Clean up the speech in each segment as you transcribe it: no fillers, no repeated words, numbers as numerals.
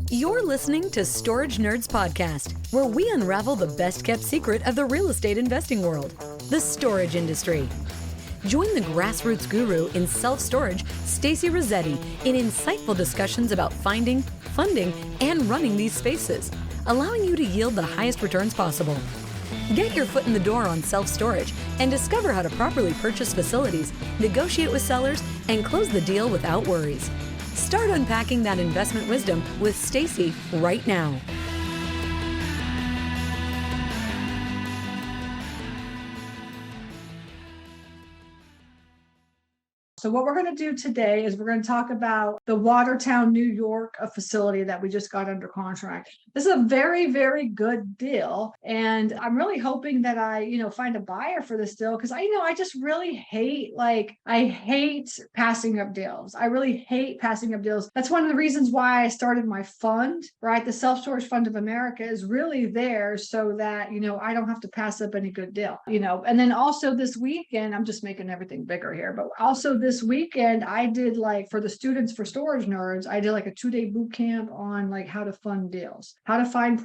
You're listening to Storage Nerds Podcast, where we unravel the best-kept secret of the real estate investing world, the storage industry. Join the grassroots guru in self-storage, Stacy Rossetti, in insightful discussions about finding, funding, and running these spaces, allowing you to yield the highest returns possible. Get your foot in the door on self-storage and discover how to properly purchase facilities, negotiate with sellers, and close the deal without worries. Start unpacking that investment wisdom with Stacy right now. So what we're going to do today is we're going to talk about the Watertown, New York facility that we just got under contract. This is a very, very good deal. And I'm really hoping that I, find a buyer for this deal because I just really hate, I hate passing up deals. I really hate passing up deals. That's one of the reasons why I started my fund, right? The Self-Storage Fund of America is really there so that, I don't have to pass up any good deal, and then also this weekend, I'm just making everything bigger here, but also this weekend, I did for the students for Storage Nerds, I did a 2-day boot camp on how to fund deals, how to find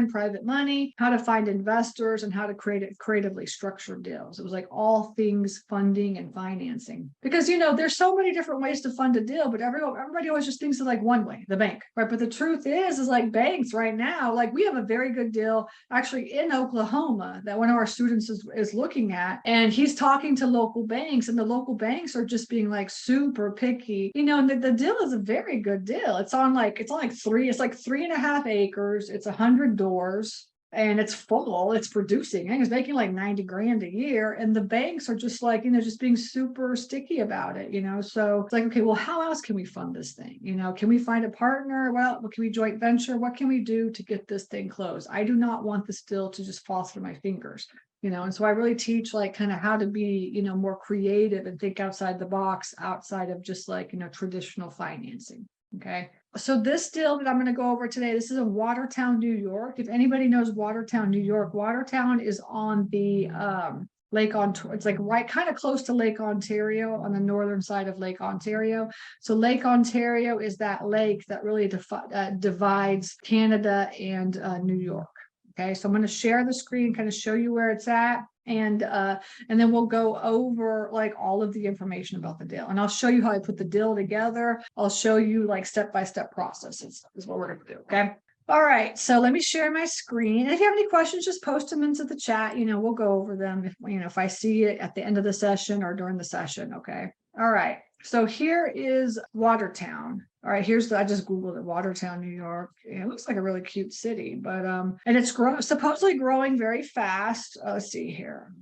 private money, how to find investors, and how to creatively structure deals. It was all things funding and financing because there's so many different ways to fund a deal, but everybody always just thinks of one way, the bank, right? But the truth is banks right now, we have a very good deal actually in Oklahoma that one of our students is looking at, and he's talking to local banks, and the local banks are just being super picky, and the deal is a very good deal. It's on 3.5 acres. It's 100 doors and it's full. It's producing. And it's making 90 grand a year. And the banks are just just being super sticky about it, so it's okay, well, how else can we fund this thing? Can we find a partner? Well, what can we joint venture? What can we do to get this thing closed? I do not want this deal to just fall through my fingers. And so I really teach kind of how to be, more creative and think outside the box, outside of just traditional financing. Okay. So this deal that I'm going to go over today, this is in Watertown, New York. If anybody knows Watertown, New York, Watertown is on the Lake Ontario. It's right kind of close to Lake Ontario, on the northern side of Lake Ontario. So Lake Ontario is that lake that really divides Canada and New York. Okay, so I'm going to share the screen, kind of show you where it's at, and then we'll go over all of the information about the deal, and I'll show you how I put the deal together. I'll show you step-by-step processes is what we're going to do. Okay. All right, so let me share my screen. And if you have any questions, just post them into the chat. We'll go over them if I see it at the end of the session or during the session. Okay. All right. So here is Watertown. All right, I just Googled it, Watertown, New York. It looks like a really cute city, but and it's supposedly growing very fast. Let's see here.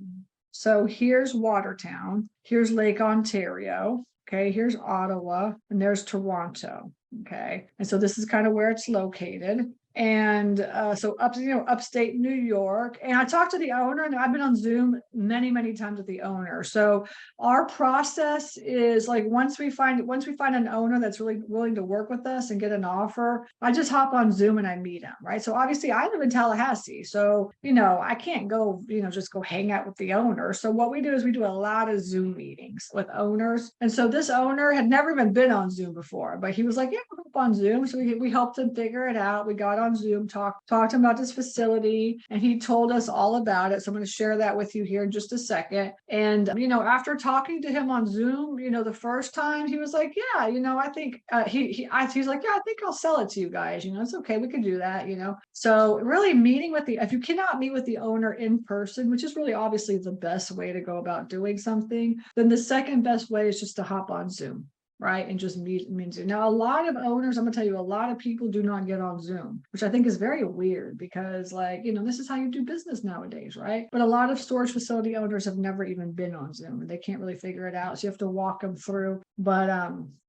So here's Watertown. Here's Lake Ontario. Okay, here's Ottawa, and there's Toronto. Okay, and so this is kind of where it's located. And so upstate New York. And I talked to the owner, and I've been on Zoom many, many times with the owner. So our process is once we find an owner that's really willing to work with us and get an offer, I just hop on Zoom and I meet him, right? So obviously I live in Tallahassee, so I can't go just go hang out with the owner. So what we do is we do a lot of Zoom meetings with owners. And so this owner had never even been on Zoom before, but he was like, yeah, we'll hop on Zoom. So we helped him figure it out. We got on Zoom, talked to him about this facility, and he told us all about it. So I'm going to share that with you here in just a second. And after talking to him on Zoom, the first time, he was like, yeah, I think he's like, yeah, I think I'll sell it to you guys. It's okay, we can do that. So really meeting with if you cannot meet with the owner in person, which is really obviously the best way to go about doing something, then the second best way is just to hop on Zoom. Right. And just meet. Now, a lot of owners, I'm going to tell you, a lot of people do not get on Zoom, which I think is very weird because this is how you do business nowadays. Right. But a lot of storage facility owners have never even been on Zoom and they can't really figure it out. So you have to walk them through. But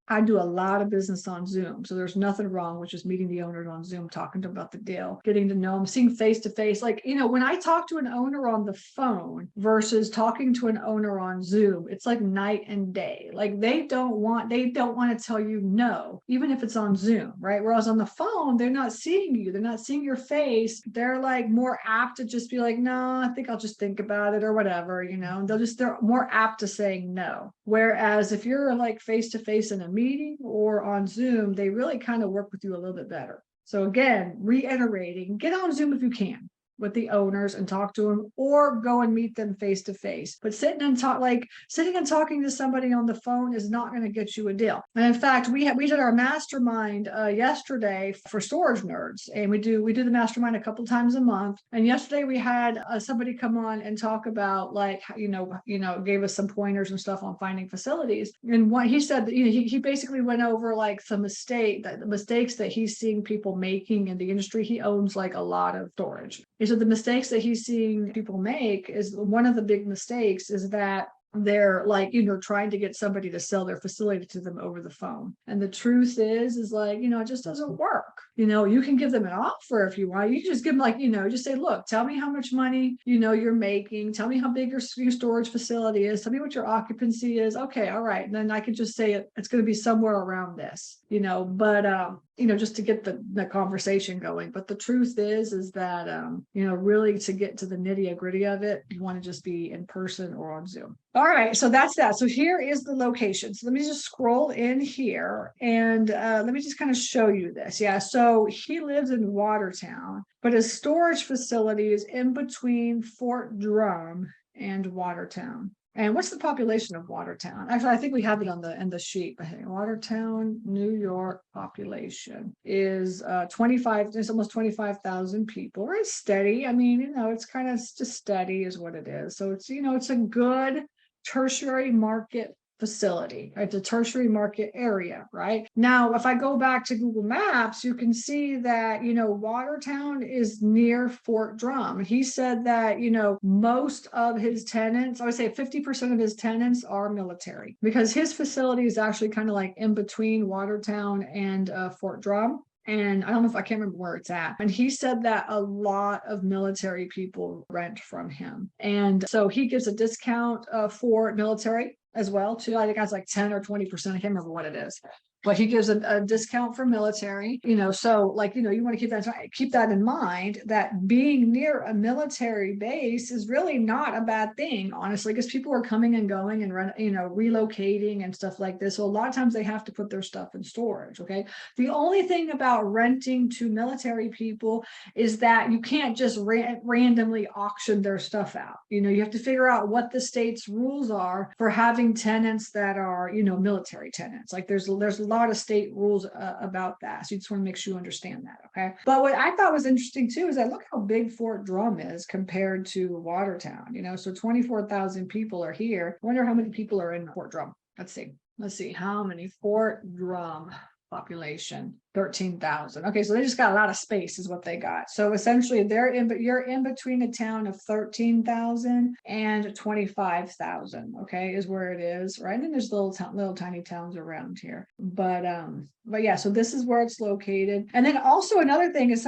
I do a lot of business on Zoom. So there's nothing wrong with just meeting the owners on Zoom, talking to them about the deal, getting to know them, seeing face to face. When I talk to an owner on the phone versus talking to an owner on Zoom, it's like night and day. They don't want to tell you no, even if it's on Zoom, right? Whereas on the phone, they're not seeing you. They're not seeing your face. They're more apt to just be like, no, I think I'll just think about it or whatever, they're more apt to saying no. Whereas if you're face to face in a meeting or on Zoom, they really kind of work with you a little bit better. So again, reiterating, get on Zoom if you can with the owners and talk to them, or go and meet them face to face. But sitting and talking to somebody on the phone is not going to get you a deal. And in fact, we did our mastermind yesterday for storage nerds, and we do the mastermind a couple times a month. And yesterday we had somebody come on and talk about, like, gave us some pointers and stuff on finding facilities. And what he said that he basically went over like the mistakes that he's seeing people making in the industry. He owns like a lot of storage. So the mistakes that he's seeing people make is, one of the big mistakes is that they're like, trying to get somebody to sell their facility to them over the phone. And the truth is like, it just doesn't work. You can give them an offer if you want. You can just give them like, just say, look, tell me how much money, you're making. Tell me how big your storage facility is. Tell me what your occupancy is. Okay. All right. And then I can just say it's going to be somewhere around this, but, just to get the conversation going. But the truth is that, really to get to the nitty gritty of it, you want to just be in person or on Zoom. All right. So that's that. So here is the location. So let me just scroll in here and let me just kind of show you this. Yeah. So he lives in Watertown, but his storage facility is in between Fort Drum and Watertown. And what's the population of Watertown? Actually, I think we have it in the sheet. But hey, Watertown, New York population is 25. There's almost 25,000 people. It's steady. I mean, it's kind of just steady is what it is. So it's it's a good tertiary market facility, right? The tertiary market area, right? Now, if I go back to Google Maps, you can see that, Watertown is near Fort Drum. He said that, most of his tenants, I would say 50% of his tenants are military, because his facility is actually kind of like in between Watertown and Fort Drum. And I can't remember where it's at. And he said that a lot of military people rent from him. And so he gives a discount for military as well, too. I think that's like 10 or 20%. I can't remember what it is. But he gives a discount for military, so like, you want to keep that in mind, that being near a military base is really not a bad thing, honestly, because people are coming and going and relocating and stuff like this. So a lot of times they have to put their stuff in storage. Okay. The only thing about renting to military people is that you can't just randomly auction their stuff out. You have to figure out what the state's rules are for having tenants that are, military tenants. Like there's a lot of state rules about that. So you just want to make sure you understand that. Okay. But what I thought was interesting too is that look how big Fort Drum is compared to Watertown, so 24,000 people are here. I wonder how many people are in Fort Drum. Let's see how many. Fort Drum population, 13,000. Okay, so they just got a lot of space is what they got. So essentially you're in between a town of 13,000 and 25,000, okay, is where it is, right? And then there's little tiny towns around here. But yeah, so this is where it's located. And then also another thing is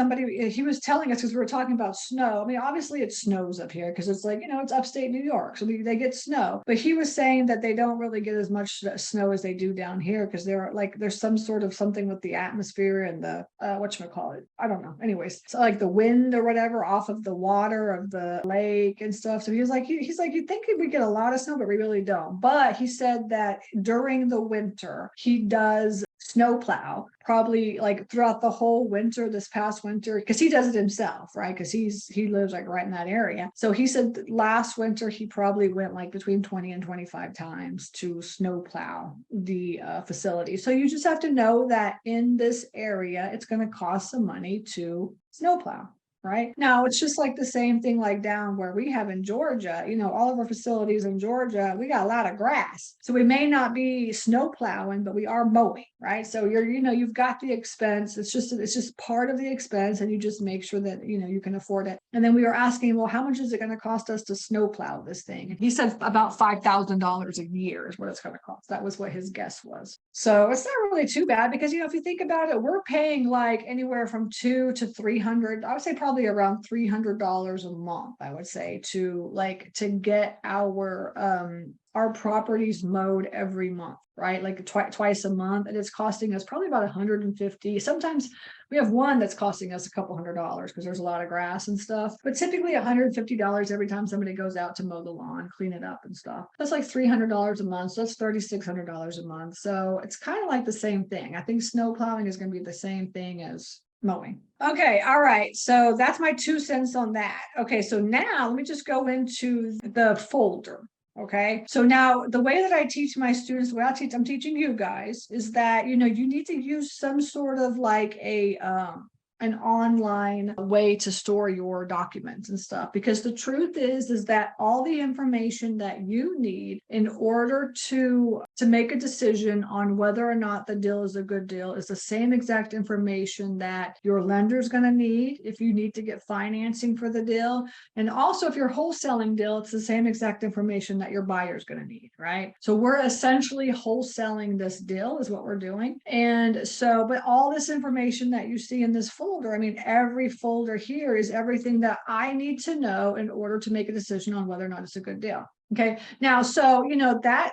he was telling us, because we were talking about snow. I mean, obviously it snows up here because it's like, it's upstate New York. So they get snow. But he was saying that they don't really get as much snow as they do down here because there's some sort of something with the atmosphere and the, whatchamacallit, I don't know. Anyways, so like the wind or whatever off of the water of the lake and stuff. So he's like, you'd think we get a lot of snow, but we really don't. But he said that during the winter, he does snowplow probably like throughout the whole winter, this past winter, because he does it himself, right? Because he lives like right in that area. So he said that last winter he probably went like between 20 and 25 times to snowplow the facility. So you just have to know that in this area it's going to cost some money to snowplow. Right now, it's just like the same thing like down where we have in Georgia, all of our facilities in Georgia, we got a lot of grass. So we may not be snow plowing, but we are mowing, right? So you've got the expense. It's just part of the expense. And you just make sure that, you can afford it. And then we were asking, well, how much is it going to cost us to snow plow this thing? And he said about $5,000 a year is what it's going to cost. That was what his guess was. So it's not really too bad because, if you think about it, we're paying like anywhere from $200 to $300. I would say probably probably around $300 a month, I would say, to get our properties mowed every month, right? Like twice a month. And it's costing us probably about 150. Sometimes we have one that's costing us a couple $100 because there's a lot of grass and stuff, but typically $150 every time somebody goes out to mow the lawn, clean it up and stuff. That's like $300 a month. So that's $3,600 a month. So it's kind of like the same thing. I think snow plowing is going to be the same thing as mowing. Okay. All right. So that's my 2 cents on that. Okay. So now let me just go into the folder. Okay. So now the way that I teach my students, I'm teaching you guys is that, you need to use some sort of like an online way to store your documents and stuff, because the truth is that all the information that you need in order to make a decision on whether or not the deal is a good deal is the same exact information that your lender's going to need if you need to get financing for the deal. And also if you're wholesaling deal, it's the same exact information that your buyer's going to need, right? So we're essentially wholesaling this deal is what we're doing. And so, but all this information that you see in this folder, I mean, every folder here is everything that I need to know in order to make a decision on whether or not it's a good deal. Okay. Now, so, that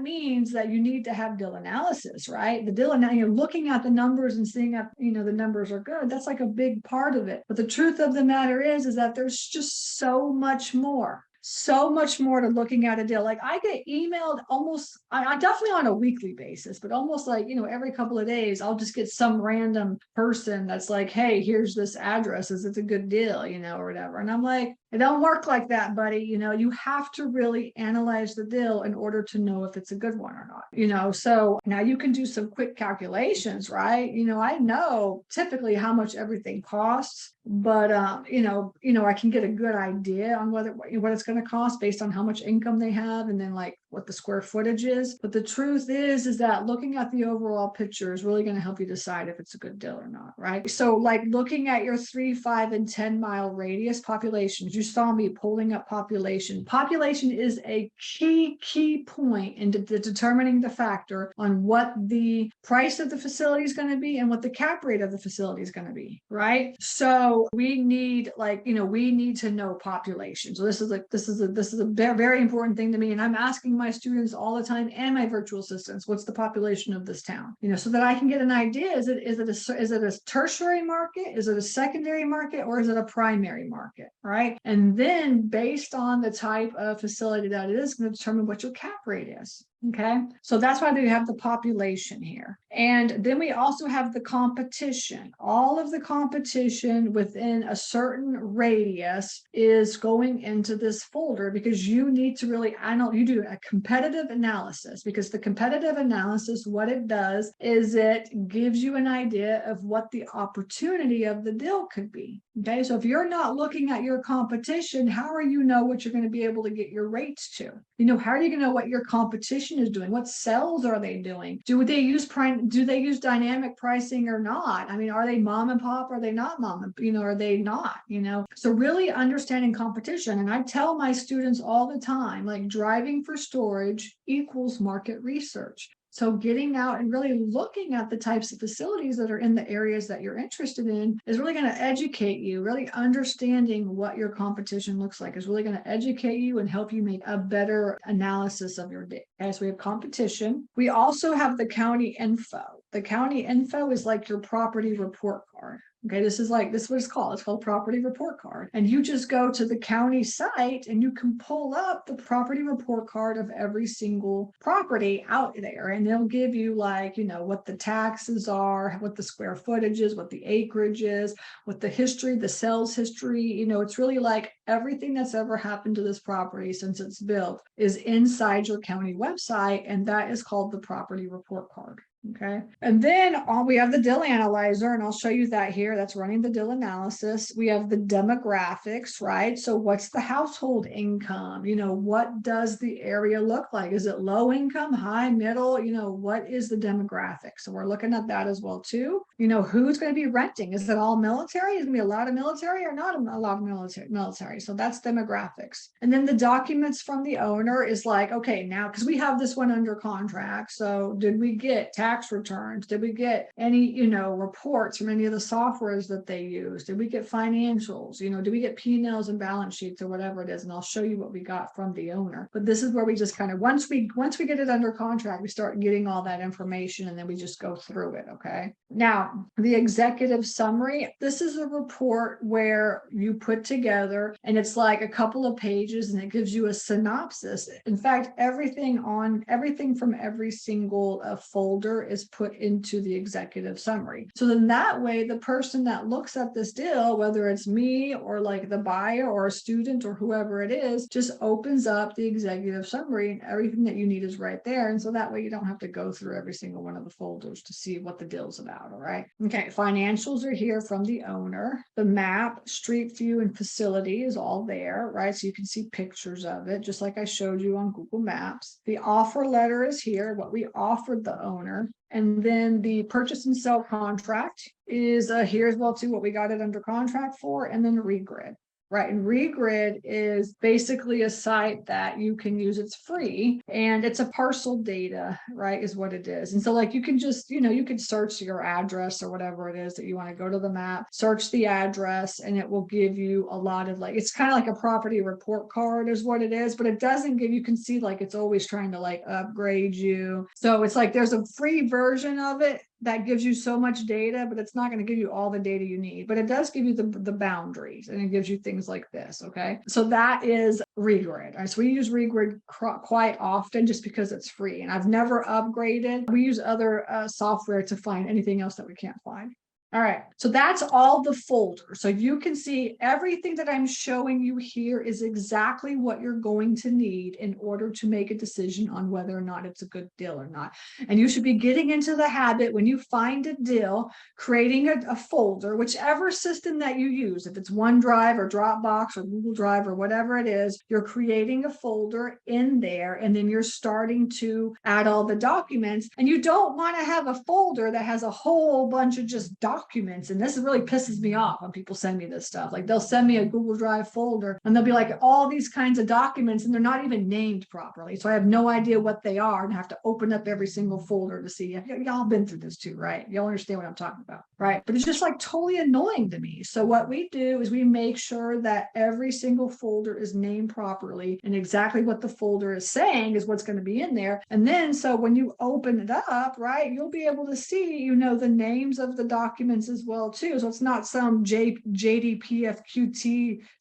means that you need to have deal analysis, right? The deal, looking at the numbers and seeing that, the numbers are good. That's like a big part of it. But the truth of the matter is that there's just so much more to looking at a deal. Like I get emailed almost, I definitely on a weekly basis, but almost like, every couple of days, I'll just get some random person that's like, hey, here's this address. Is it a good deal, or whatever. And I'm like, it don't work like that, buddy. You have to really analyze the deal in order to know if it's a good one or not, so now you can do some quick calculations, right? I know typically how much everything costs, but, I can get a good idea on what it's going to cost based on how much income they have. And then like what the square footage is. But the truth is that looking at the overall picture is really going to help you decide if it's a good deal or not, right? So like looking at your 3, 5, and 10 mile radius populations, you saw me pulling up population. Population is a key point in determining the factor on what the price of the facility is going to be and what the cap rate of the facility is going to be, right? So we need to know population. So this is a very important thing to me. And I'm asking my students all the time and my virtual assistants, what's the population of this town? So that I can get an idea. Is it a tertiary market? Is it a secondary market? Or is it a primary market? Right. And then based on the type of facility that it is going to determine what your cap rate is. Okay, so that's why we have the population here. And then we also have the competition. All of the competition within a certain radius is going into this folder because you need to really, you do a competitive analysis, because the competitive analysis, what it does is it gives you an idea of what the opportunity of the deal could be. Okay, so if you're not looking at your competition, how are you know what you're going to be able to get your rates to? How are you going to know what your competition is doing? What cells are they doing? Do they use dynamic pricing or not? I mean, are they mom and pop? Are they not mom and, are they not, So really understanding competition. And I tell my students all the time, like driving for storage equals market research. So getting out and really looking at the types of facilities that are in the areas that you're interested in is really going to educate you. Really understanding what your competition looks like is really going to educate you and help you make a better analysis of your data. As we have competition, we also have the county info. The county info is like your property report card. Okay, this is what it's called. It's called property report card. And you just go to the county site and you can pull up the property report card of every single property out there. And they'll give you what the taxes are, what the square footage is, what the acreage is, what the history, the sales history. It's really like everything that's ever happened to this property since it's built is inside your county website. And that is called the property report card. Okay. And then we have the deal analyzer, and I'll show you that here. That's running the deal analysis. We have the demographics, right? So what's the household income? What does the area look like? Is it low income, high, middle? What is the demographics? So we're looking at that as well too. Who's going to be renting? Is it all military? Is it going to be a lot of military or not a lot of military? So that's demographics. And then the documents from the owner is like, okay, now, because we have this one under contract. So did we get tax tax returns? Did we get any, reports from any of the softwares that they use? Did we get financials? Did we get P&Ls and balance sheets or whatever it is? And I'll show you what we got from the owner. But this is where we just kind of, once we get it under contract, we start getting all that information and then we just go through it. Okay. Now, the executive summary, this is a report where you put together, and it's like a couple of pages and it gives you a synopsis. In fact, everything from every single folder is put into the executive summary. So then that way, the person that looks at this deal, whether it's me or like the buyer or a student or whoever it is, just opens up the executive summary and everything that you need is right there. And so that way you don't have to go through every single one of the folders to see what the deal's about. All right. Okay. Financials are here from the owner. The map, street view, and facility is all there, right? So you can see pictures of it, just like I showed you on Google Maps. The offer letter is here, what we offered the owner. And then the purchase and sell contract is here as well too, what we got it under contract for, and then Regrid. Right. And Regrid is basically a site that you can use. It's free and it's a parcel data, right, is what it is. And so like you can just, you can search your address or whatever it is that you want to go to the map, search the address, and it will give you a lot of it's kind of like a property report card is what it is, but it doesn't give, you can see like it's always trying to like upgrade you. So it's like there's a free version of it that gives you so much data, but it's not going to give you all the data you need, but it does give you the boundaries and it gives you things like this. Okay. So that is Regrid. Right? So we use Regrid quite often just because it's free, and I've never upgraded. We use other software to find anything else that we can't find. All right, so that's all the folder. So you can see everything that I'm showing you here is exactly what you're going to need in order to make a decision on whether or not it's a good deal or not. And you should be getting into the habit when you find a deal, creating a folder, whichever system that you use, if it's OneDrive or Dropbox or Google Drive or whatever it is, you're creating a folder in there, and then you're starting to add all the documents. And you don't want to have a folder that has a whole bunch of just documents. And this really pisses me off when people send me this stuff. Like they'll send me a Google Drive folder and they'll be like all these kinds of documents and they're not even named properly. So I have no idea what they are and have to open up every single folder to see. Y'all been through this too, right? Y'all understand what I'm talking about, right? But it's just like totally annoying to me. So what we do is we make sure that every single folder is named properly, and exactly what the folder is saying is what's going to be in there. And then so when you open it up, right, you'll be able to see, the names of the documents as well too. So it's not some JDPFQT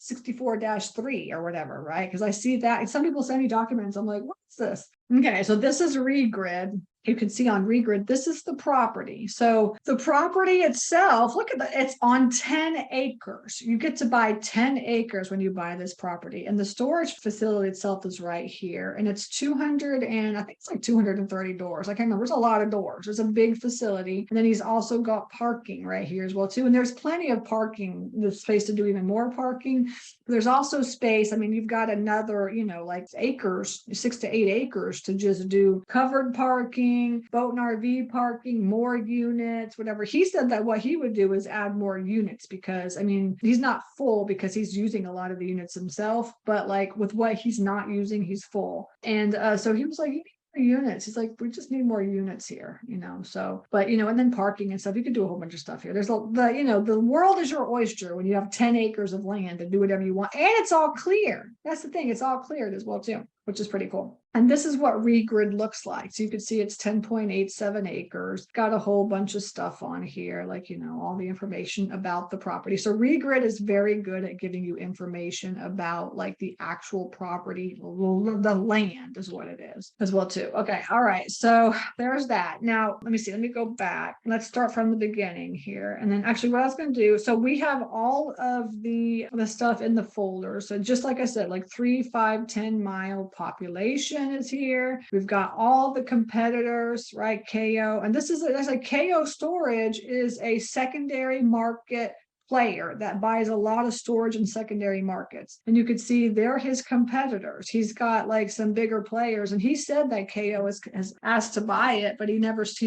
64-3 or whatever, right? Because I see that and some people send me documents. I'm like, what's this? Okay, so this is Regrid. You can see on Regrid, this is the property. So the property itself, look at that, it's on 10 acres. You get to buy 10 acres when you buy this property. And the storage facility itself is right here. And it's 200 and I think it's like 230 doors. I can't remember. There's a lot of doors. There's a big facility. And then he's also got parking right here as well too. And there's plenty of parking. There's space to do even more parking. There's also space. I mean, you've got another, like acres, 6 to 8 acres to just do covered parking, boat and RV parking, more units, whatever. He said that what he would do is add more units because, I mean, he's not full because he's using a lot of the units himself, but like with what he's not using, he's full. And so he was like, you need more units. He's like, we just need more units here, so, but, and then parking and stuff, you could do a whole bunch of stuff here. There's the world is your oyster when you have 10 acres of land to do whatever you want. And it's all clear. That's the thing. It's all cleared as well too, which is pretty cool. And this is what Regrid looks like. So you can see it's 10.87 acres, got a whole bunch of stuff on here, like, all the information about the property. So Regrid is very good at giving you information about like the actual property, the land is what it is as well too. Okay. All right. So there's that. Now, let me see. Let me go back. Let's start from the beginning here. And then actually what I was going to do, so we have all of the stuff in the folder. So just like I said, like 3, 5, 10 mile population is here. We've got all the competitors, right? KO. And this is like KO Storage is a secondary market player that buys a lot of storage in secondary markets. And you could see they're his competitors. He's got like some bigger players. And he said that KO has asked to buy it, but he never sold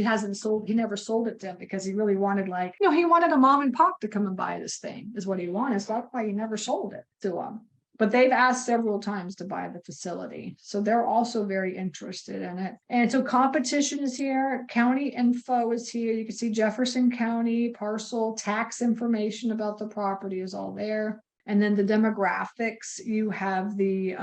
it to him because he really wanted he wanted a mom and pop to come and buy this thing is what he wanted. So that's why he never sold it to him. but they've asked several times to buy the facility. So they're also very interested in it. And so competition is here. County info is here. You can see Jefferson County parcel tax information about the property is all there. And then the demographics, you have the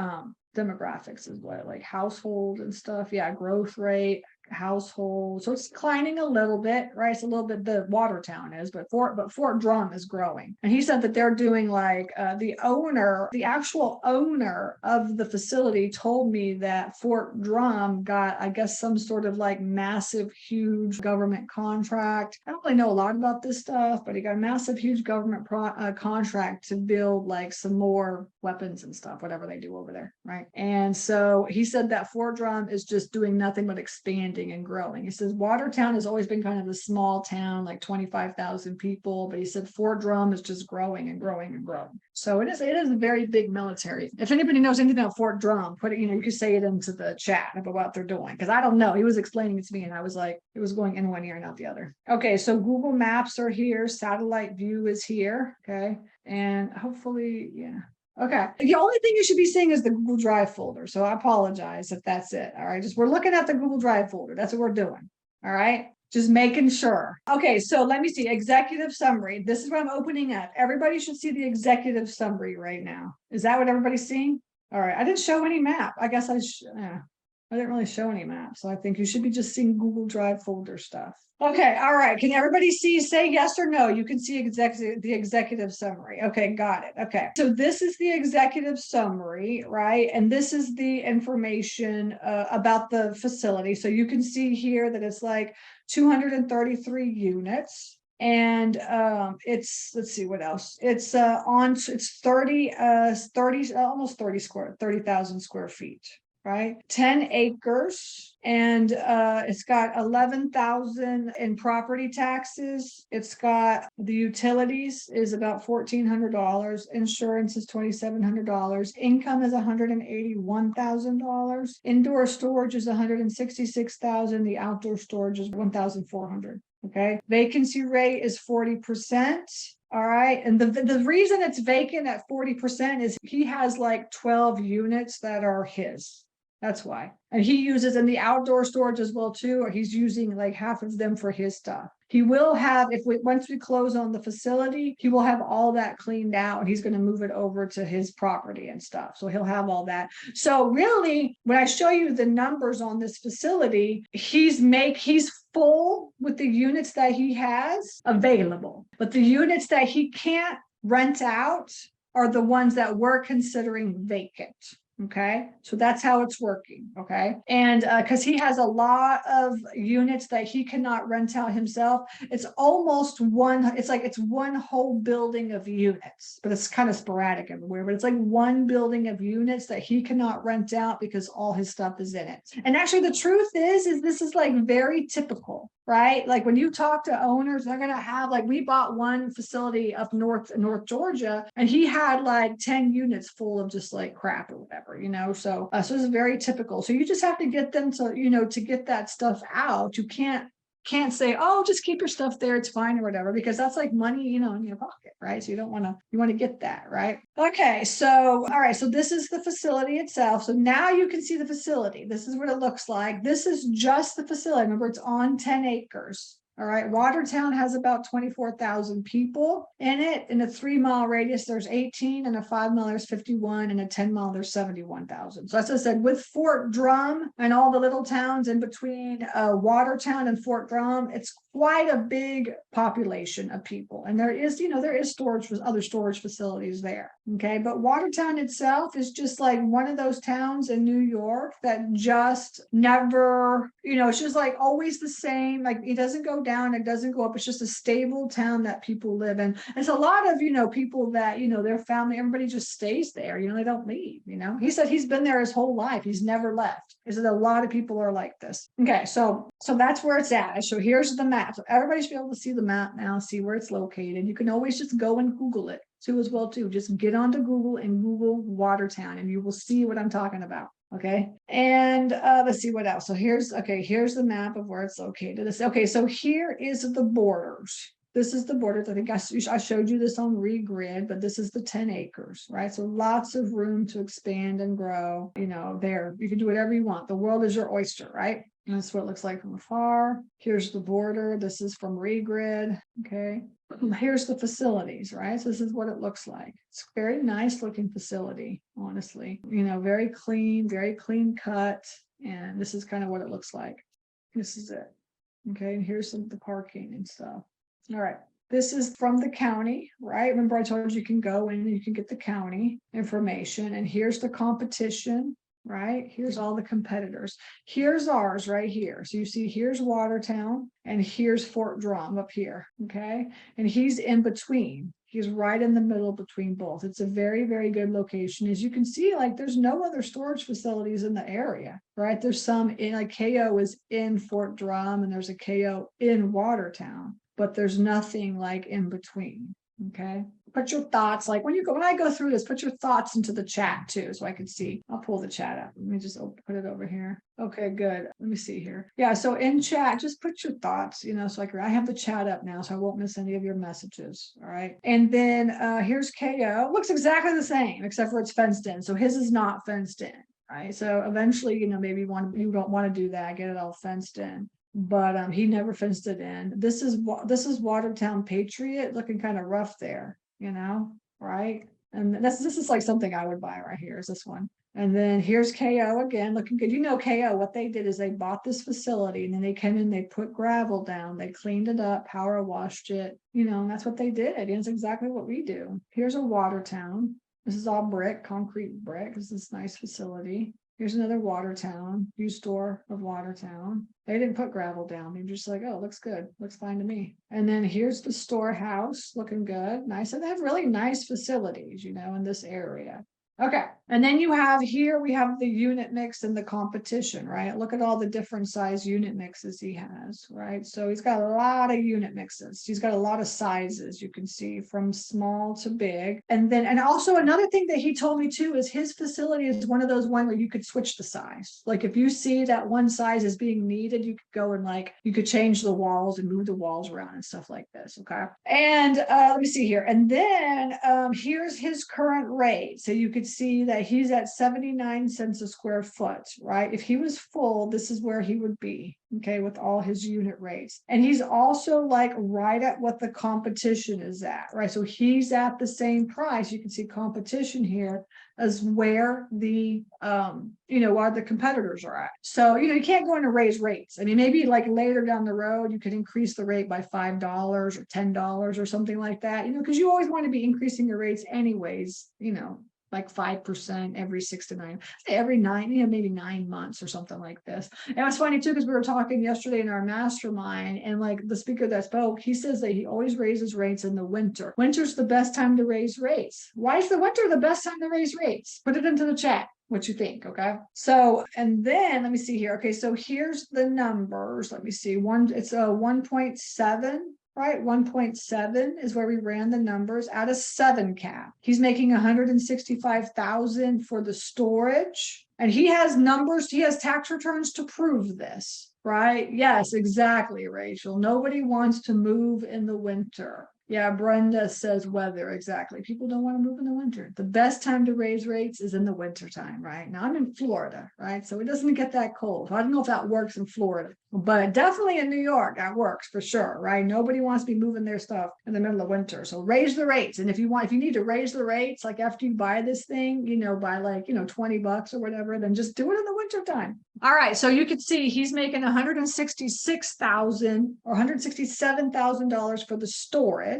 demographics is what, like household and stuff. Yeah, growth rate, household. So it's declining a little bit, right? It's a little bit, the Watertown is, but Fort Drum is growing. And he said that they're doing like the actual owner of the facility told me that Fort Drum got, I guess, some sort of like massive, huge government contract. I don't really know a lot about this stuff, but he got a massive, huge government contract to build like some more weapons and stuff, whatever they do over there, right? And so he said that Fort Drum is just doing nothing but expanding and growing. He says Watertown has always been kind of a small town, like 25,000 people, but he said Fort Drum is just growing and growing and growing. So it is a very big military. If anybody knows anything about Fort Drum, put it, you can say it into the chat about what they're doing, because I don't know. He was explaining it to me and I was like, it was going in one ear and out the other. Okay, so Google Maps are here, satellite view is here, okay, and hopefully, yeah. Okay. The only thing you should be seeing is the Google Drive folder. So I apologize if that's it. All right. We're looking at the Google Drive folder. That's what we're doing. All right. Just making sure. Okay. So let me see. Executive summary. This is what I'm opening up. Everybody should see the executive summary right now. Is that what everybody's seeing? All right. I didn't show any map. I guess I didn't really show any map. So I think you should be just seeing Google Drive folder stuff. Okay, all right. Can everybody say yes or no? You can see the executive summary. Okay, got it. Okay, so this is the executive summary, right? And this is the information about the facility. So you can see here that it's like 233 units. And it's, let's see what else. It's it's 30,000 square feet. Right, 10 acres, and it's got 11,000 in property taxes. It's got the utilities is about $1,400. Insurance is $2,700. Income is $181,000. Indoor storage is $166,000. The outdoor storage is $1,400. Okay, vacancy rate is 40%. All right. And the reason it's vacant at 40% is he has like 12 units that are his. That's why. And he uses in the outdoor storage as well too, or he's using like half of them for his stuff. He will have, once we close on the facility, he will have all that cleaned out and he's going to move it over to his property and stuff. So he'll have all that. So really, when I show you the numbers on this facility, he's full with the units that he has available, but the units that he can't rent out are the ones that we're considering vacant. Okay, so that's how it's working. Okay, and because he has a lot of units that he cannot rent out himself, it's almost it's one whole building of units, but it's kind of sporadic everywhere. But it's like one building of units that he cannot rent out because all his stuff is in it. And actually, the truth is this is like very typical, right? Like when you talk to owners, they're gonna have like, we bought one facility up North Georgia, and he had like 10 units full of just like crap or whatever. So this is very typical. So you just have to get them to, to get that stuff out. You can't say, oh, just keep your stuff there, it's fine or whatever, because that's like money, in your pocket, right? So you want to get that, right? Okay, so all right, so this is the facility itself. So now you can see the facility. This is what it looks like. This is just the facility. Remember, it's on 10 acres. All right, Watertown has about 24,000 people in it. In a 3-mile radius, there's 18, and a 5-mile there's 51, and a 10-mile there's 71,000. So as I said, with Fort Drum and all the little towns in between Watertown and Fort Drum, it's quite a big population of people. And there is storage for other storage facilities there. Okay, but Watertown itself is just like one of those towns in New York that just never, it's just like always the same. Like it doesn't go down, it doesn't go up. It's just a stable town that people live in. It's a lot of, people that, their family, everybody just stays there. They don't leave, He said he's been there his whole life. He's never left. He said a lot of people are like this. Okay, so that's where it's at. So here's the map. So everybody should be able to see the map now, see where it's located. You can always just go and Google it too as well too. Just get onto Google and Google Watertown and you will see what I'm talking about. Okay. And let's see what else. So here's the map of where it's located. Okay. So here is the borders. This is the border. I think I showed you this on Regrid, but this is the 10 acres, right? So lots of room to expand and grow, there. You can do whatever you want. The world is your oyster, right? And that's what it looks like from afar. Here's the border. This is from Regrid. Okay. Here's the facilities, right? So this is what it looks like. It's a very nice looking facility, honestly. Very clean cut. And this is kind of what it looks like. This is it. Okay. And here's the parking and stuff. All right. This is from the county, right? Remember I told you can go in and you can get the county information. And here's the competition, right? Here's all the competitors. Here's ours right here. So you see here's Watertown and here's Fort Drum up here, okay? And he's in between. He's right in the middle between both. It's a very, very good location. As you can see, like there's no other storage facilities in the area, right? There's some in like KO is in Fort Drum and there's a KO in Watertown, but there's nothing like in between. Okay. Put your thoughts, like when I go through this, put your thoughts into the chat too, so I can see. I'll pull the chat up. Let me just put it over here. Okay, good. Let me see here. Yeah. So in chat, just put your thoughts, so I have the chat up now, so I won't miss any of your messages. All right. And then here's KO. Looks exactly the same, except for it's fenced in. So his is not fenced in. Right. So eventually, maybe you don't want to do that, get it all fenced in. But he never fenced it in. This is Watertown Patriot, looking kind of rough there, right? And this is like something I would buy right here is this one. And then here's KO again, looking good. KO, what they did is they bought this facility and then they came in, they put gravel down, they cleaned it up, power washed it, and that's what they did. And it's exactly what we do. Here's a Watertown. This is all brick, concrete brick. This is a nice facility. Here's another Watertown, U-Store of Watertown. They didn't put gravel down. They're just like, oh, looks good. Looks fine to me. And then here's the storehouse, looking good. Nice. And they have really nice facilities, in this area. Okay. And then we have the unit mix and the competition, right? Look at all the different size unit mixes he has, right? So he's got a lot of unit mixes. He's got a lot of sizes, you can see, from small to big. And also another thing that he told me too is his facility is one of those where you could switch the size. Like if you see that one size is being needed, you could go and you could change the walls and move the walls around and stuff like this. Okay. And let me see here. And then here's his current rate. So you could see that he's at 79 cents a square foot, right? If he was full, this is where he would be, okay, with all his unit rates. And he's also right at what the competition is at, right? So he's at the same price. You can see competition here as where the where the competitors are at. So you can't go in and raise rates. I mean, maybe later down the road you could increase the rate by $5 or $10 or something like that, because you always want to be increasing your rates anyways, like 5% every 6 to 9, every 9, maybe 9 months or something like this. And it was funny too, because we were talking yesterday in our mastermind, and the speaker that spoke, he says that he always raises rates in the winter. Winter's the best time to raise rates. Why is the winter the best time to raise rates? Put it into the chat what you think. Okay. So, and then let me see here. Okay. So here's the numbers. Let me see. It's a 1.7. Right, 1.7 is where we ran the numbers at a 7 cap. He's making 165,000 for the storage, and he has numbers. He has tax returns to prove this. Right? Yes, exactly, Rachel. Nobody wants to move in the winter. Yeah, Brenda says weather. Exactly. People don't want to move in the winter. The best time to raise rates is in the winter time, right? Now I'm in Florida, right? So it doesn't get that cold. I don't know if that works in Florida, but definitely in New York, that works for sure, right? Nobody wants to be moving their stuff in the middle of winter. So raise the rates. And if you need to raise the rates, after you buy this thing, by $20 or whatever, then just do it in the winter time. All right. So you can see he's making $166,000 or $167,000 for the storage.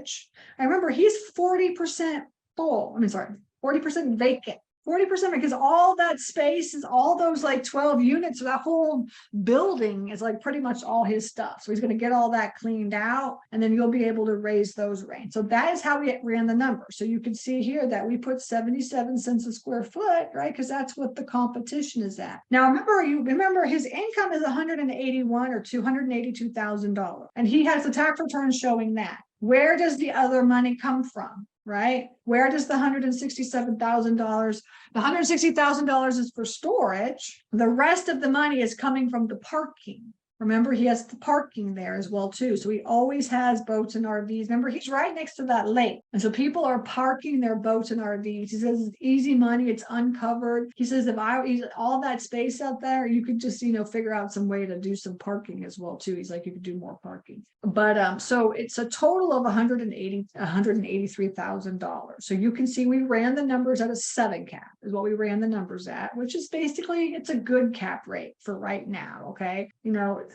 I remember he's 40% full. 40% vacant. 40%, because all that space is all those 12 units. So that whole building is pretty much all his stuff. So he's going to get all that cleaned out, and then you'll be able to raise those rates. So that is how we ran the number. So you can see here that we put 77 cents a square foot, right? Because that's what the competition is at. Now remember his income is $181,000 or $282,000, and he has the tax return showing that. Where does the other money come from? Right? Where does the $167,000? The $160,000 is for storage. The rest of the money is coming from the parking. Remember, he has the parking there as well too. So he always has boats and RVs. Remember, he's right next to that lake. And so people are parking their boats and RVs. He says it's easy money, it's uncovered. He says all that space out there, you could just, figure out some way to do some parking as well too. He's like, you could do more parking. But so it's a total of $183,000. So you can see we ran the numbers at a 7 cap is what we ran the numbers at, which is basically, it's a good cap rate for right now. Okay.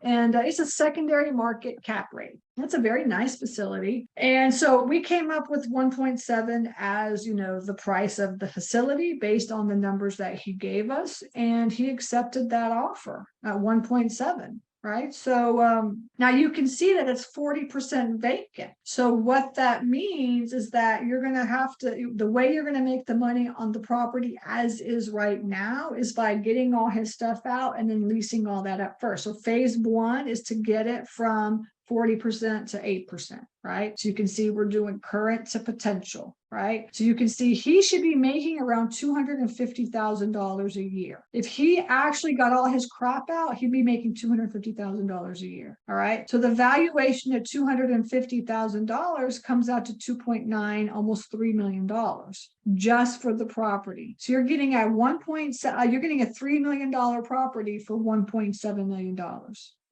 And it's a secondary market cap rate. That's a very nice facility. And so we came up with 1.7 as, the price of the facility based on the numbers that he gave us. And he accepted that offer at 1.7. Right. So now you can see that it's 40% vacant. So what that means is that you're going to have to, the way you're going to make the money on the property as is right now is by getting all his stuff out and then leasing all that up first. So phase 1 is to get it from 40% to 8%, right? So you can see we're doing current to potential, right? So you can see he should be making around $250,000 a year. If he actually got all his crap out, he'd be making $250,000 a year, all right? So the valuation at $250,000 comes out to 2.9, almost $3 million just for the property. So you're getting a you're getting a $3 million property for $1.7 million.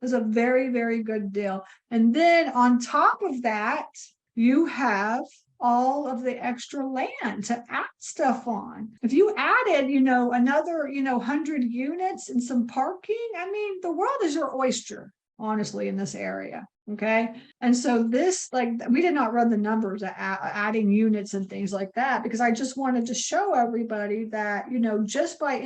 It's a very, very good deal. And then on top of that, you have all of the extra land to add stuff on. If you added, another, 100 units and some parking, I mean, the world is your oyster, honestly, in this area. Okay. And so this, we did not run the numbers adding units and things like that, because I just wanted to show everybody that, just by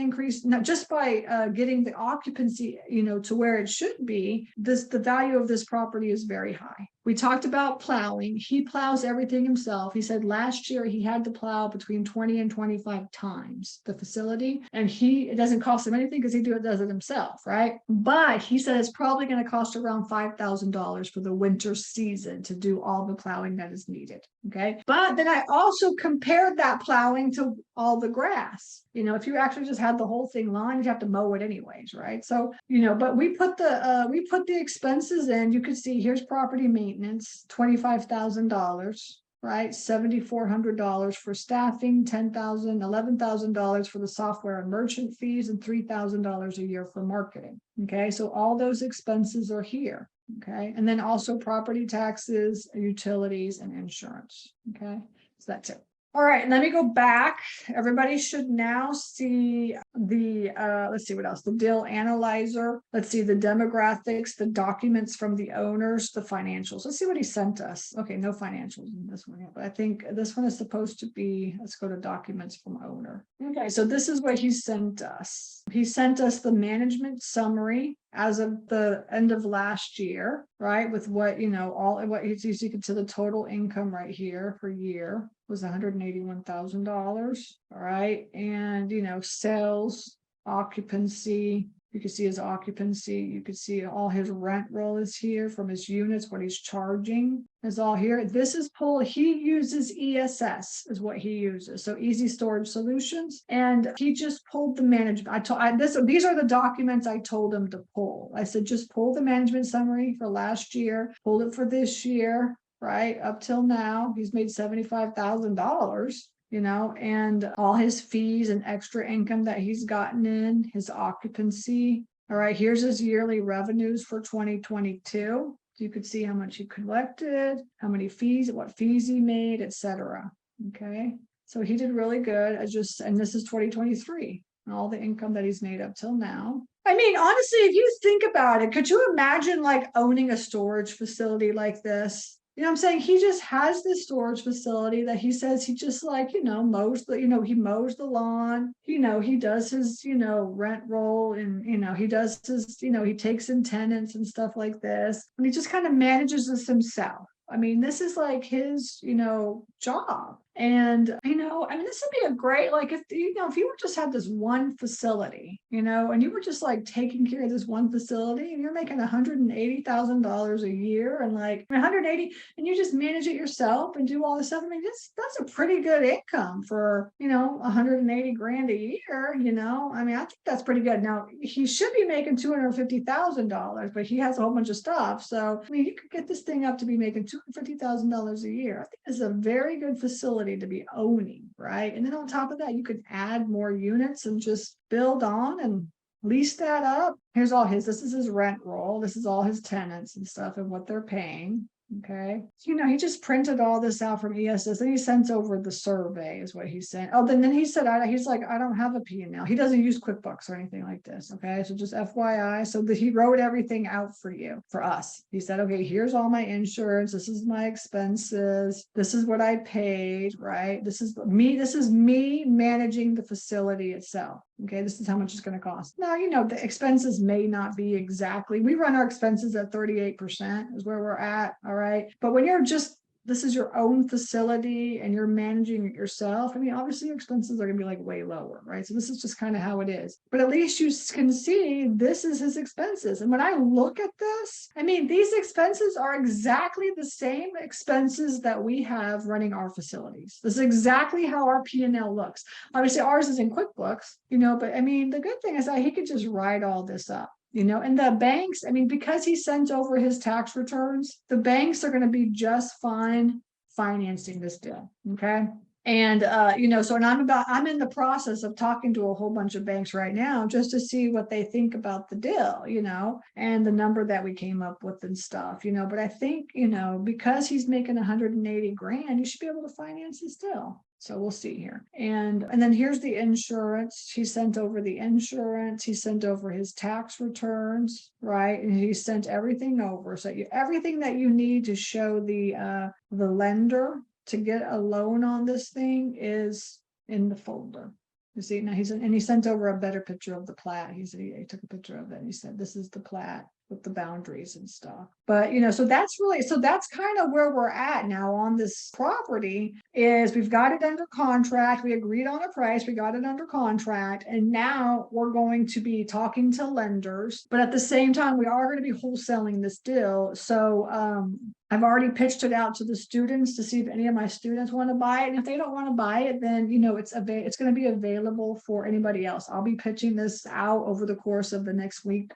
getting the occupancy, to where it should be, the value of this property is very high. We talked about plowing. He plows everything himself. He said last year he had to plow between 20 and 25 times the facility, and it doesn't cost him anything because he does it himself, right? But he said it's probably going to cost around $5,000 for the winter season to do all the plowing that is needed. Okay. But then I also compared that plowing to all the grass. If you actually just had the whole thing lawn, you'd have to mow it anyways, right? So, but we put the expenses in. You could see here's property maintenance, $25,000. Right, $7,400 for staffing, $10,000, $11,000 for the software and merchant fees, and $3,000 a year for marketing. Okay, so all those expenses are here. Okay, and then also property taxes, utilities, and insurance. Okay, so that's it. All right, let me go back. Everybody should now see let's see what else, the deal analyzer. Let's see the demographics, the documents from the owners, the financials. Let's see what he sent us. Okay, no financials in this one yet, but I think this one is supposed to be, let's go to documents from owner. Okay, so this is what he sent us. He sent us the management summary as of the end of last year, right? With what, all what you can see the total income right here per year was $181,000. All right. And, sales, occupancy, you can see his occupancy. You can see all his rent roll is here from his units. What he's charging is all here. This is pulled. He uses ESS is what he uses. So Easy Storage Solutions. And he just pulled the management. These are the documents I told him to pull. I said, just pull the management summary for last year, pull it for this year, right? Up till now, he's made $75,000. And all his fees and extra income that he's gotten in, his occupancy. All right, here's his yearly revenues for 2022. You could see how much he collected, how many fees, what fees he made, etc. Okay, so he did really good. And this is 2023, and all the income that he's made up till now. I mean, honestly, if you think about it, could you imagine owning a storage facility like this? You know what I'm saying? He just has this storage facility that he says he just mows he mows the lawn, he does his, rent roll, and, he does his, he takes in tenants and stuff like this. And he just kind of manages this himself. I mean, this is his, job. And, I mean, this would be a great, like, if you were just had this one facility, and you were just like taking care of this one facility and you're making $180,000 a year and like 180, and you just manage it yourself and do all this stuff. I mean, that's a pretty good income for, 180 grand a year, I mean, I think that's pretty good. Now he should be making $250,000, but he has a whole bunch of stuff. So, I mean, you could get this thing up to be making $250,000 a year. I think it's a very good facility to be owning, right? And then on top of that, you could add more units and just build on and lease that up. Here's all this is his rent roll. This is all his tenants and stuff and what they're paying. Okay. He just printed all this out from ESS and he sent over the survey is what he sent. Oh, then he said, he's like, I don't have a P&L. He doesn't use QuickBooks or anything like this. Okay. So just FYI. So he wrote everything out for us. He said, okay, here's all my insurance. This is my expenses. This is what I paid, right? This is me managing the facility itself. Okay, this is how much it's going to cost. Now, the expenses may not be exactly, we run our expenses at 38% is where we're at. All right. But when this is your own facility and you're managing it yourself, I mean, obviously your expenses are going to be like way lower, right? So this is just kind of how it is. But at least you can see this is his expenses. And when I look at this, I mean, these expenses are exactly the same expenses that we have running our facilities. This is exactly how our P&L looks. Obviously ours is in QuickBooks, but I mean, the good thing is that he could just write all this up. And the banks, I mean, because he sent over his tax returns, the banks are going to be just fine financing this deal. Okay. And, so I'm in the process of talking to a whole bunch of banks right now just to see what they think about the deal, and the number that we came up with and stuff, but I think, because he's making 180 grand, you should be able to finance this deal. So we'll see here. And then here's the insurance. He sent over the insurance. He sent over his tax returns, right? And he sent everything over. So everything that you need to show the lender to get a loan on this thing is in the folder. You see, now he sent over a better picture of the plat. He took a picture of it and he said, this is the plat with the boundaries and stuff. But, so that's kind of where we're at now on this property is we've got it under contract. We agreed on a price. We got it under contract. And now we're going to be talking to lenders. But at the same time, we are going to be wholesaling this deal. So, I've already pitched it out to the students to see if any of my students want to buy it. And if they don't want to buy it, then, it's going to be available for anybody else. I'll be pitching this out over the course of the next week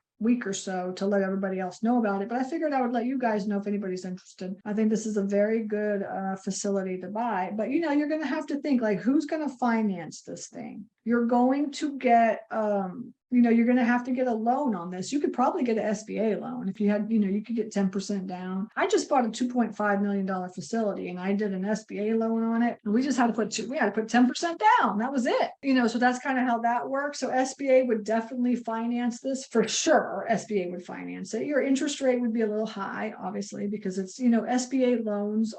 or so to let everybody else know about it. But I figured I would let you guys know if anybody's interested. I think this is a very good facility to buy. But, you're going to have to think like, who's going to finance this thing? You're going to get, you're going to have to get a loan on this. You could probably get an SBA loan if you had, you could get 10% down. I just bought a $2.5 million facility and I did an SBA loan on it. And we just had to put 10% down. That was it. So that's kind of how that works. So SBA would definitely finance this for sure. SBA would finance it. Your interest rate would be a little high, obviously, because it's, SBA loans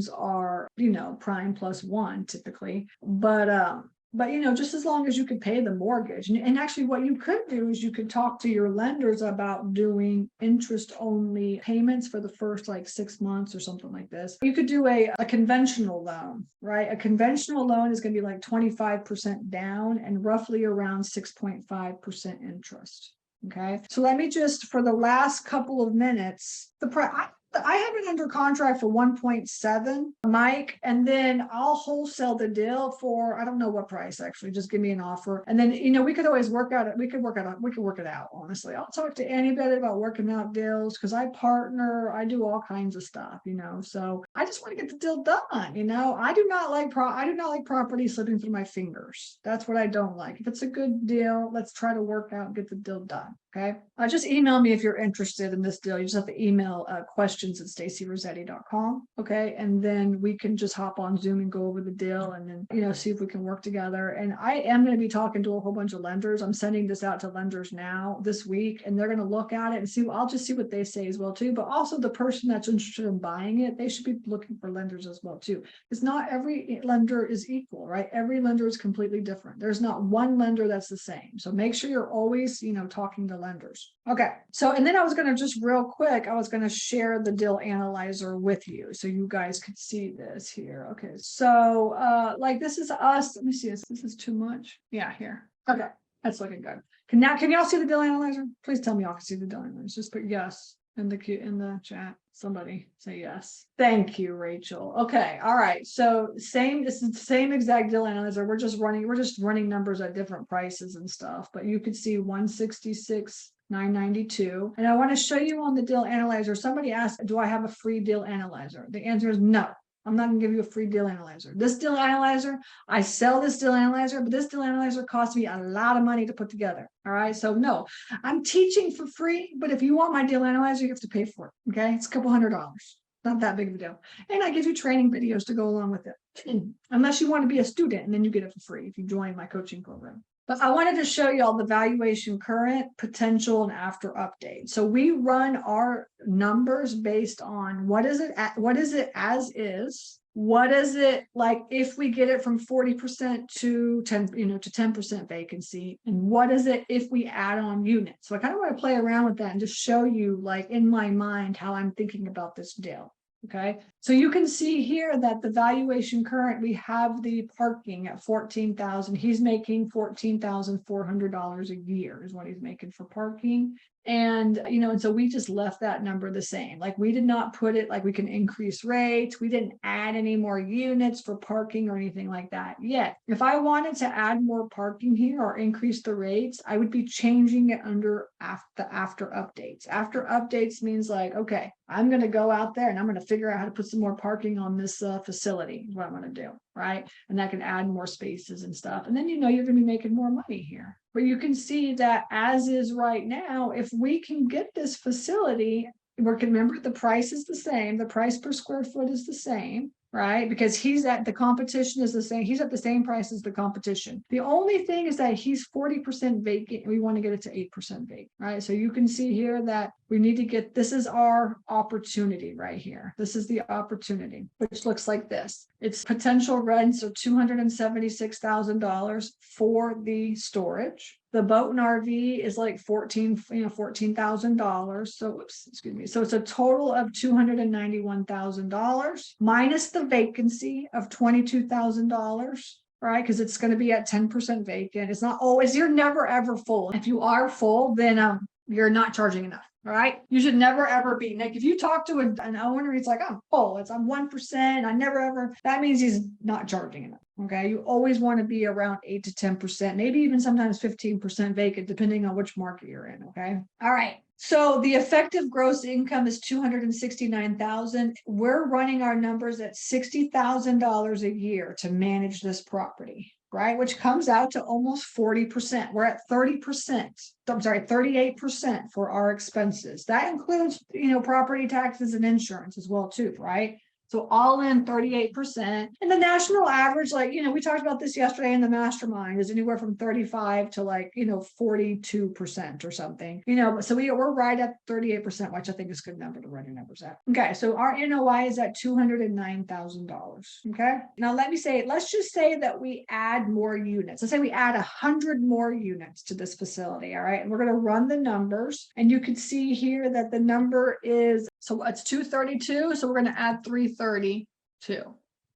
are, prime plus one typically, but just as long as you could pay the mortgage. And actually what you could do is you could talk to your lenders about doing interest only payments for the first like 6 months or something like this. You could do a conventional loan, right? A conventional loan is going to be like 25% down and roughly around 6.5% interest. Okay. So let me just, for the last couple of minutes, I have it under contract for 1.7, Mike, and then I'll wholesale the deal for, I don't know what price actually, just give me an offer. And then, we could always work it out. Honestly, I'll talk to anybody about working out deals because I partner, I do all kinds of stuff, so I just want to get the deal done. I do not like property slipping through my fingers. That's what I don't like. If it's a good deal, let's try to work out and get the deal done. Okay. Just email me if you're interested in this deal. You just have to email questions@stacyrossetti.com. Okay. And then we can just hop on Zoom and go over the deal and then, see if we can work together. And I am going to be talking to a whole bunch of lenders. I'm sending this out to lenders now this week, and they're going to look at it and see, I'll just see what they say as well too. But also the person that's interested in buying it, they should be looking for lenders as well too. Because not every lender is equal, right? Every lender is completely different. There's not one lender that's the same. So make sure you're always, talking to lenders. Okay. So, and then I was going to just real quick, I was going to share the deal analyzer with you so you guys could see this here. Okay. So, like this is us. Let me see. This is too much. Yeah, here. Okay. That's looking good. Can y'all see the deal analyzer? Please tell me y'all can see the deal analyzer. Just put yes in the chat. Somebody say yes. Thank you, Rachel. Okay. All right. So this is the same exact deal analyzer. We're just running numbers at different prices and stuff, but you could see 166, 992. And I want to show you on the deal analyzer. Somebody asked, do I have a free deal analyzer? The answer is no. I'm not going to give you a free deal analyzer. This deal analyzer, I sell this deal analyzer, but this deal analyzer costs me a lot of money to put together. All right. So no, I'm teaching for free, but if you want my deal analyzer, you have to pay for it. Okay. It's a couple $100. Not that big of a deal. And I give you training videos to go along with it. Unless you want to be a student, and then you get it for free if you join my coaching program. But I wanted to show you all the valuation current, potential, and after update. So we run our numbers based on what is it as is, what is it like if we get it from 40% to 10, to 10% vacancy, and what is it if we add on units. So I kind of want to play around with that and just show you, like in my mind, how I'm thinking about this deal. Okay, so you can see here that the valuation current, we have the parking at 14,000. He's making $14,400 a year is what he's making for parking. And, and so we just left that number the same. Like we did not put it like we can increase rates. We didn't add any more units for parking or anything like that yet. If I wanted to add more parking here or increase the rates, I would be changing it under after updates. After updates means like, okay, I'm going to go out there and I'm going to figure out how to put some more parking on this facility is what I'm going to do. Right. And that can add more spaces and stuff. And then, you're going to be making more money here. But you can see that as is right now, if we can get this facility, remember the price is the same. The price per square foot is the same, right? Because the competition is the same. He's at the same price as the competition. The only thing is that he's 40% vacant. And we want to get it to 8% vacant, right? So you can see here that we need to this is our opportunity right here. This is the opportunity, which looks like this. Its potential rents are $276,000 for the storage. The boat and RV is like $14,000. So, excuse me. So it's a total of $291,000 minus the vacancy of $22,000. Right? Because it's going to be at 10% vacant. It's not always, you're never ever full. If you are full, then you're not charging enough. All right. You should never ever be like, if you talk to an owner, he's like, I'm full. I'm 1%. I never ever, that means he's not charging enough. Okay. You always want to be around 8 to 10%, maybe even sometimes 15% vacant, depending on which market you're in. Okay. All right. So the effective gross income is $269,000. We're running our numbers at $60,000 a year to manage this property, right? Which comes out to almost 40%. We're at 30%. I'm sorry, 38% for our expenses. That includes, property taxes and insurance as well too, right? So all in 38%. And the national average, we talked about this yesterday in the mastermind, is anywhere from 35 to 42% or something. So we're right at 38%, which I think is a good number to run your numbers at. Okay, so our NOI is at $209,000. Okay. Now let's just say that we add more units. Let's say we add 100 more units to this facility. All right. And we're going to run the numbers. And you can see here that the number is, so it's 232. So we're going to add 332,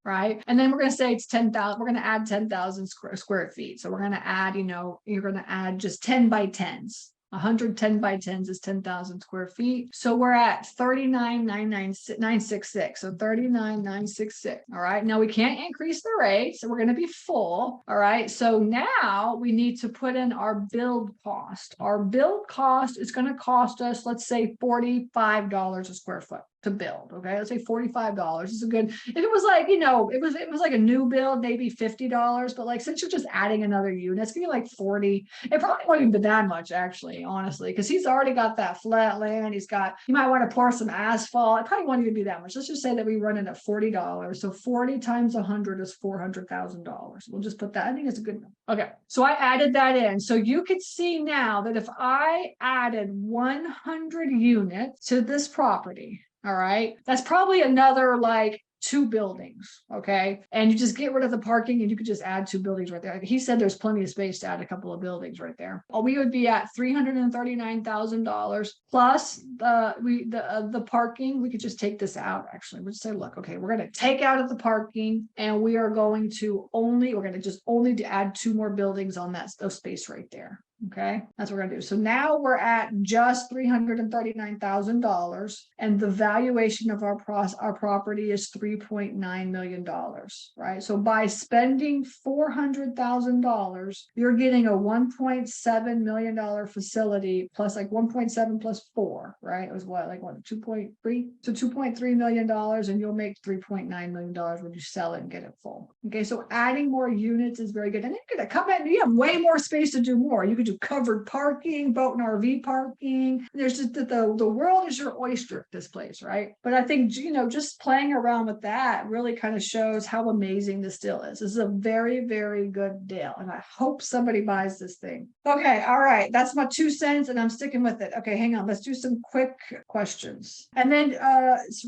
right? And then we're going to say it's 10,000. We're going to add 10,000 square feet. So we're going to add, you're going to add just 10 by 10s. 110 by 10s is 10,000 square feet. So we're at 39,966. So 39,966. All right. Now we can't increase the rate. So we're going to be full. All right. So now we need to put in our build cost. Our build cost is going to cost us, let's say $45 a square foot to build. Okay. Let's say $45 is a good, if it was like, it was like a new build, maybe $50, but since you're just adding another unit, it's gonna be like 40. It probably won't even be that much actually, honestly, because he's already got that flat land. You might want to pour some asphalt. It probably won't even be that much. Let's just say that we run it at $40. So 40 times 100 is $400,000. We'll just put that. I think it's a good number. Okay. So I added that in. So you could see now that if I added 100 units to this property, all right, that's probably another 2 buildings, okay? And you just get rid of the parking and you could just add 2 buildings right there. He said there's plenty of space to add a couple of buildings right there. We would be at $339,000 plus the parking. We could just take this out. Actually, we'll just say, look, okay, we're going to take out of the parking and we're going to just only add 2 more buildings on that space right there. Okay, that's what we're gonna do. So now we're at just $339,000, and the valuation of our property is $3.9 million, right? So by spending $400,000, you're getting a $1.7 million facility plus like 1.7 plus 4, right? It was what 2.3? So $2.3 million, and you'll make $3.9 million when you sell it and get it full. Okay, so adding more units is very good, and you're gonna come in. You have way more space to do more. You could do covered parking, boat and RV parking. There's just the world is your oyster at this place, right? But I think, just playing around with that really kind of shows how amazing this deal is. This is a very, very good deal, and I hope somebody buys this thing. Okay, all right, that's my 2 cents, and I'm sticking with it. Okay, hang on, let's do some quick questions. And then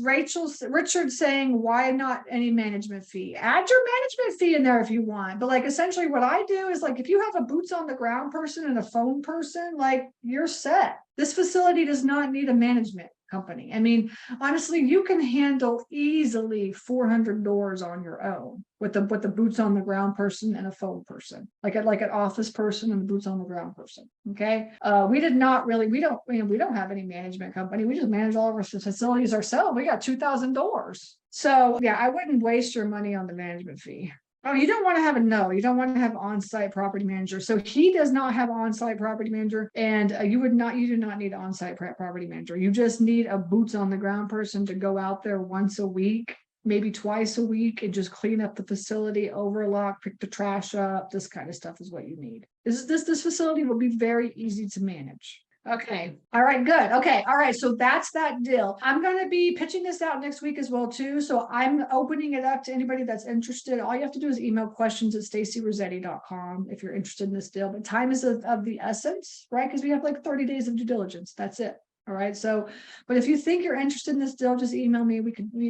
Richard saying, why not any management fee? Add your management fee in there if you want, but like essentially what I do is like if you have a boots on the ground person and a phone person, like you're set. This facility does not need a management company. I mean, honestly, you can handle easily 400 doors on your own with the boots on the ground person and a phone person, like an office person and a boots on the ground person. Okay. We don't have any management company. We just manage all of our facilities ourselves. We got 2,000 doors. So yeah, I wouldn't waste your money on the management fee. Oh, you don't want to have you don't want to have on-site property manager. So he does not have on-site property manager, and you do not need an on-site property manager. You just need a boots on the ground person to go out there once a week, maybe twice a week, and just clean up the facility, overlock, pick the trash up. This kind of stuff is what you need. This facility will be very easy to manage. Okay. All right, good. Okay. All right. So that's that deal. I'm going to be pitching this out next week as well, too. So I'm opening it up to anybody that's interested. All you have to do is email questions@stacyrossetti.com if you're interested in this deal. But time is of the essence, right? Because we have like 30 days of due diligence. That's it. All right. So, but if you think you're interested in this deal, just email me.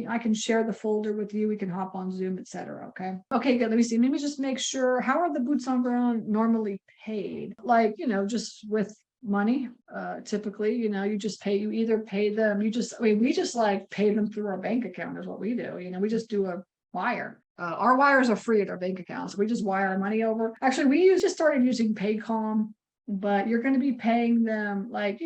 I can share the folder with you. We can hop on Zoom, etc. Okay. Okay, good. Let me see. Let me just make sure. How are the boots on ground normally paid? Like, just with money, typically, you either pay them, we just like pay them through our bank account is what we do. We just do a wire. Our wires are free at our bank accounts. We just wire our money over. Actually, we just started using Paycom, but you're going to be paying them like,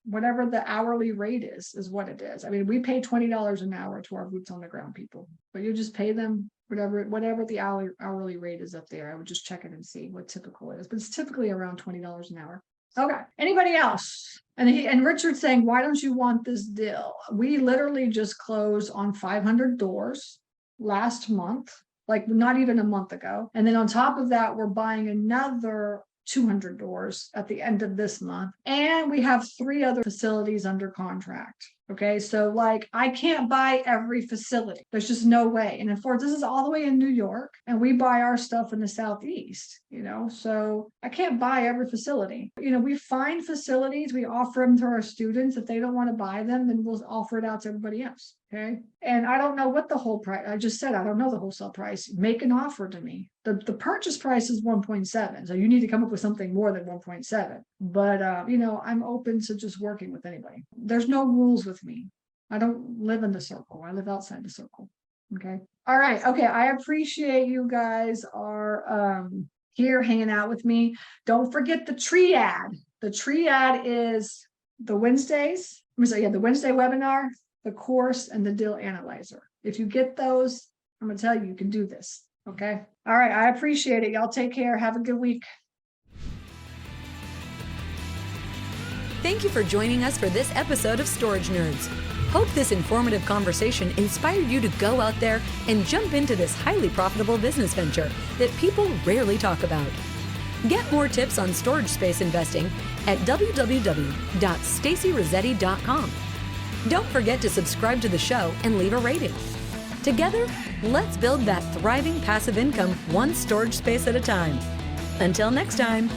whatever the hourly rate is what it is. I mean, we pay $20 an hour to our boots on the ground people, but you just pay them whatever the hourly rate is up there. I would just check it and see what typical is, but it's typically around $20 an hour. Okay. Anybody else? And Richard's saying, why don't you want this deal? We literally just closed on 500 doors last month, like not even a month ago. And then on top of that, we're buying another 200 doors at the end of this month. And we have 3 other facilities under contract. Okay, so like I can't buy every facility. There's just no way. And this is all the way in New York, and we buy our stuff in the Southeast, so I can't buy every facility. We find facilities, we offer them to our students. If they don't want to buy them, then we'll offer it out to everybody else. Okay. And I don't know what the whole price, I just said, I don't know the wholesale price. Make an offer to me. The purchase price is 1.7. So you need to come up with something more than 1.7. But, I'm open to just working with anybody. There's no rules with me. I don't live in the circle. I live outside the circle. Okay. All right. Okay. I appreciate you guys are here hanging out with me. Don't forget the triad. The triad is the Wednesdays. The Wednesday webinar, the course, and the deal analyzer. If you get those, I'm going to tell you, you can do this. Okay. All right. I appreciate it. Y'all take care. Have a good week. Thank you for joining us for this episode of Storage Nerds. Hope this informative conversation inspired you to go out there and jump into this highly profitable business venture that people rarely talk about. Get more tips on storage space investing at www.stacyrossetti.com. Don't forget to subscribe to the show and leave a rating. Together, let's build that thriving passive income one storage space at a time. Until next time.